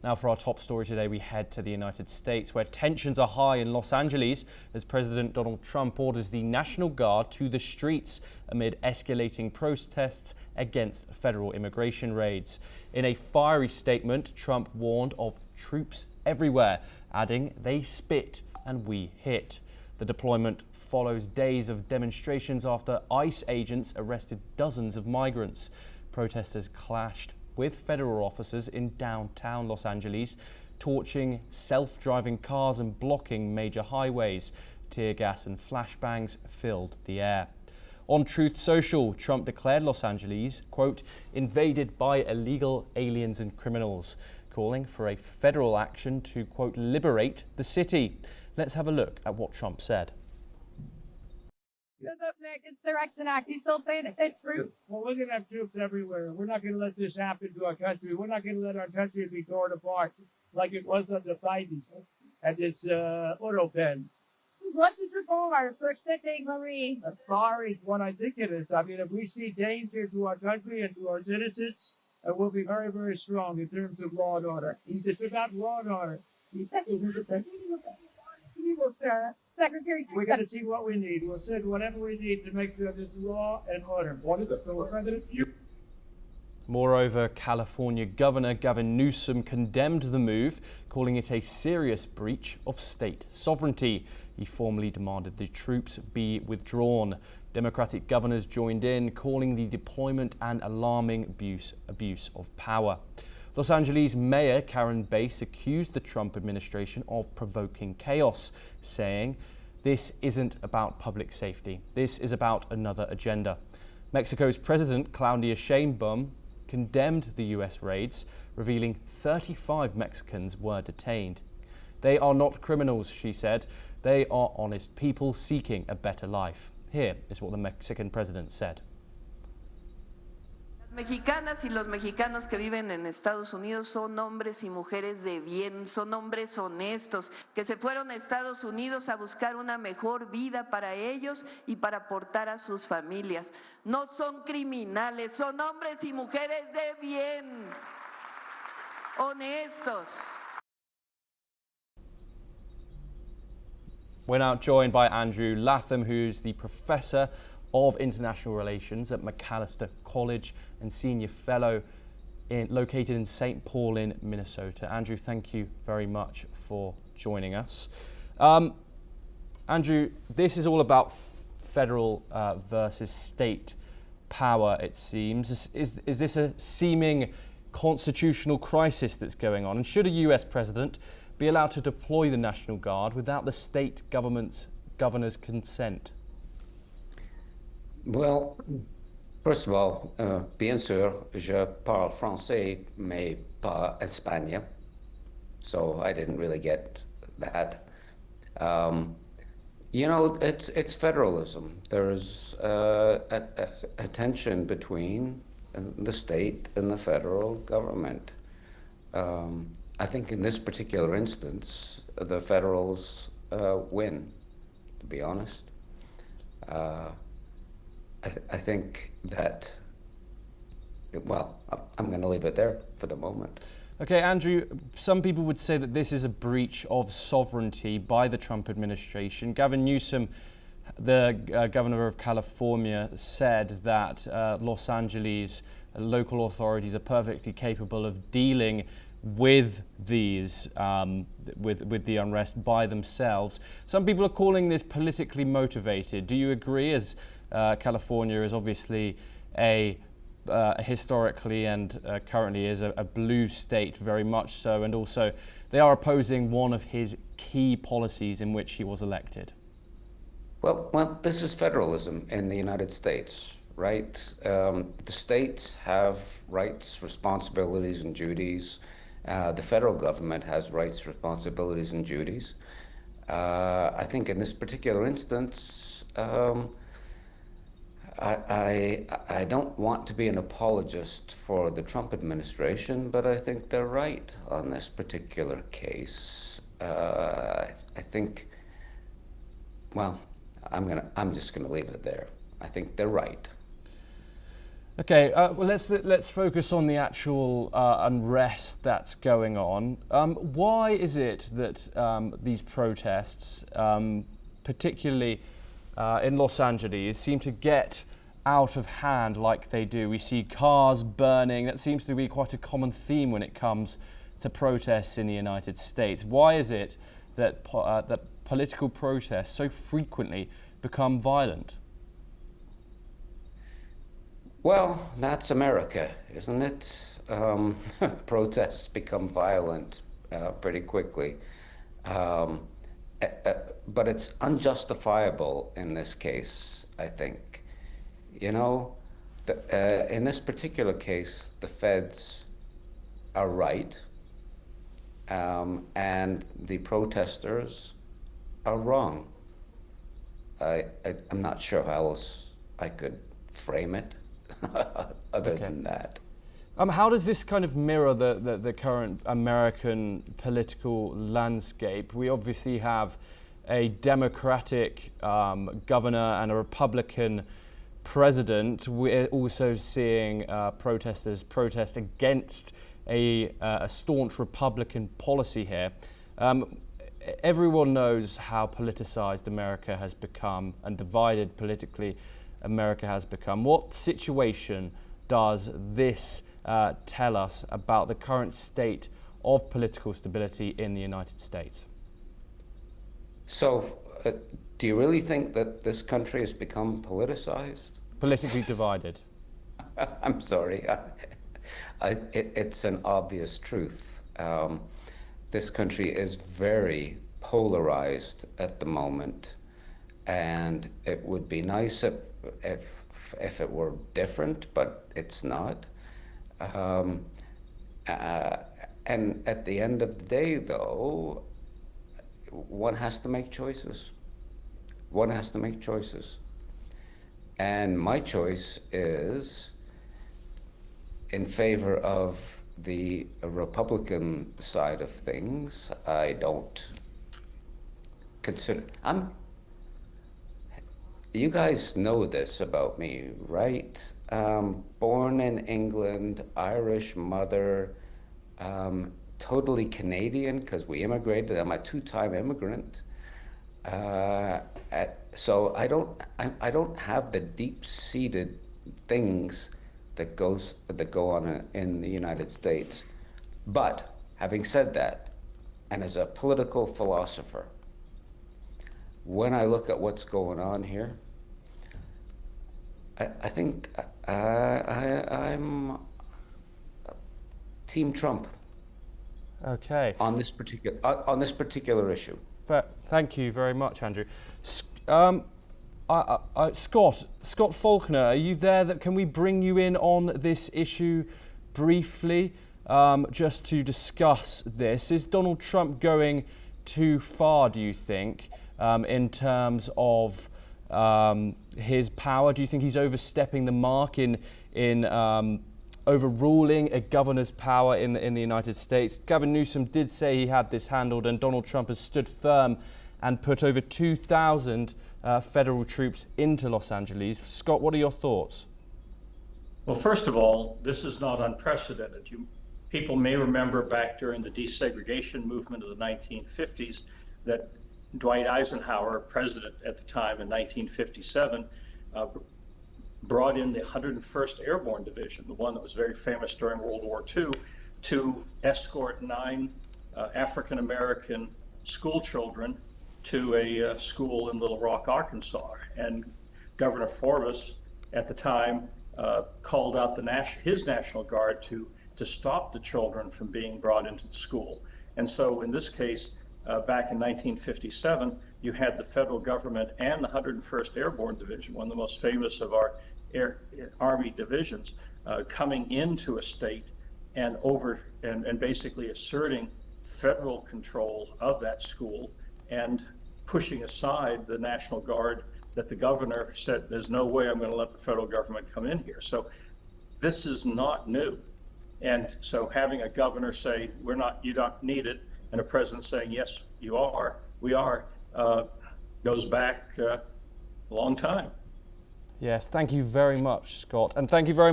Now for our top story today, we head to the United States, where tensions are high in Los Angeles as President Donald Trump orders the National Guard to the streets amid escalating protests against federal immigration raids. In a fiery statement, Trump warned of troops everywhere, adding, "They spit and we hit." The deployment follows days of demonstrations after ICE agents arrested dozens of migrants. Protesters clashed with federal officers in downtown Los Angeles, torching self-driving cars and blocking major highways. Tear gas and flashbangs filled the air. On Truth Social, Trump declared Los Angeles, quote, invaded by illegal aliens and criminals, calling for a federal action to, quote, liberate the city. Let's have a look at what Trump said. Well, we're going to have troops everywhere. We're not going to let this happen to our country. We're not going to let our country be torn apart like it was under Biden at this auto pen. What is this for? For sitting, Marie? As far as what I think it is, I mean, if we see danger to our country and to our citizens, we'll be very, very strong in terms of law and order. It's about law and order. Secretary, We're going to see what we need. We'll send whatever we need to make sure there's law and order. Moreover, California Governor Gavin Newsom condemned the move, calling it a serious breach of state sovereignty. He formally demanded the troops be withdrawn. Democratic governors joined in, calling the deployment an alarming abuse of power. Los Angeles Mayor Karen Bass accused the Trump administration of provoking chaos, saying, "This isn't about public safety. This is about another agenda." Mexico's President Claudia Sheinbaum condemned the U.S. raids, revealing 35 Mexicans were detained. "They are not criminals," she said. "They are honest people seeking a better life." Here is what the Mexican president said. Mexicanas y los mexicanos que viven en Estados Unidos son hombres y mujeres de bien, son hombres honestos, que se fueron a Estados Unidos a buscar una mejor vida para ellos y para aportar a sus familias. No son criminales, son hombres y mujeres de bien, honestos. We're now joined by Andrew Latham, who's the professor of International Relations at Macalester College and Senior Fellow located in St. Paul in Minnesota. Andrew, thank you very much for joining us. Andrew, this is all about federal versus state power, it seems. Is this a seeming constitutional crisis that's going on? And should a US president be allowed to deploy the National Guard without the state governor's consent? Well, first of all, bien sûr, je parle français, mais pas espagnol. So I didn't really get that. You know, it's federalism. There's a tension between the state and the federal government. I think in this particular instance, the federals win, to be honest. I think that, well, I'm going to leave it there for the moment. Okay, Andrew, some people would say that this is a breach of sovereignty by the Trump administration. Gavin Newsom, the governor of California, said that Los Angeles local authorities are perfectly capable of dealing with these, with the unrest by themselves. Some people are calling this politically motivated. Do you agree, as California is obviously a historically and currently is a blue state, very much so, and also they are opposing one of his key policies in which he was elected? Well, this is federalism in the United States, right? The states have rights, responsibilities, and duties. The federal government has rights, responsibilities, and duties. I think in this particular instance, I don't want to be an apologist for the Trump administration, but I think they're right on this particular case. I think, well, I'm just gonna leave it there. I think they're right. Okay, well, let's focus on the actual unrest that's going on. Why is it that these protests, particularly in Los Angeles, seem to get out of hand like they do? We see cars burning. That seems to be quite a common theme when it comes to protests in the United States. Why is it that that political protests so frequently become violent? Well, that's America, isn't it? Protests become violent pretty quickly. But it's unjustifiable in this case, I think. You know, in this particular case, the feds are right, and the protesters are wrong. I'm not sure how else I could frame it. Other than that. How does this kind of mirror the current American political landscape? We obviously have a Democratic governor and a Republican president. We're also seeing protesters protest against a staunch Republican policy here. Everyone knows how politicized America has become and divided politically America has become. What situation does this tell us about the current state of political stability in the United States? So, do you really think that this country has become politicized? Politically divided. I'm sorry. It's an obvious truth. This country is very polarized at the moment, and it would be nice if it were different, but it's not. And at the end of the day, though, one has to make choices. One has to make choices. And my choice is in favor of the Republican side of things. I don't consider... You guys know this about me, right? Born in England, Irish mother, totally Canadian because we immigrated. I'm a two-time immigrant. So I don't have the deep-seated things that go on in the United States. But having said that, and as a political philosopher, when I look at what's going on here, I think I'm Team Trump. Okay. On this particular issue. Thank you very much, Andrew. Scott Faulkner, are you there? Can we bring you in on this issue briefly, just to discuss this? Is Donald Trump going too far, do you think, in terms of his power? Do you think he's overstepping the mark in overruling a governor's power in the United States? Gavin Newsom did say he had this handled, and Donald Trump has stood firm and put over 2,000 federal troops into Los Angeles. Scott, what are your thoughts? Well, first of all, this is not unprecedented. People may remember back during the desegregation movement of the 1950s that Dwight Eisenhower, president at the time in 1957, brought in the 101st Airborne Division, the one that was very famous during World War II, to escort 9 African-American school children to a school in Little Rock, Arkansas. And Governor Forbes at the time called out his National Guard to stop the children from being brought into the school. And so in this case, back in 1957, you had the federal government and the 101st Airborne Division, one of the most famous of our Army divisions, coming into a state and basically asserting federal control of that school and pushing aside the National Guard that the governor said, there's no way I'm going to let the federal government come in here. So this is not new. And so having a governor say, you don't need it, and a president saying, yes, we are, goes back a long time. Yes, thank you very much, Scott. And thank you very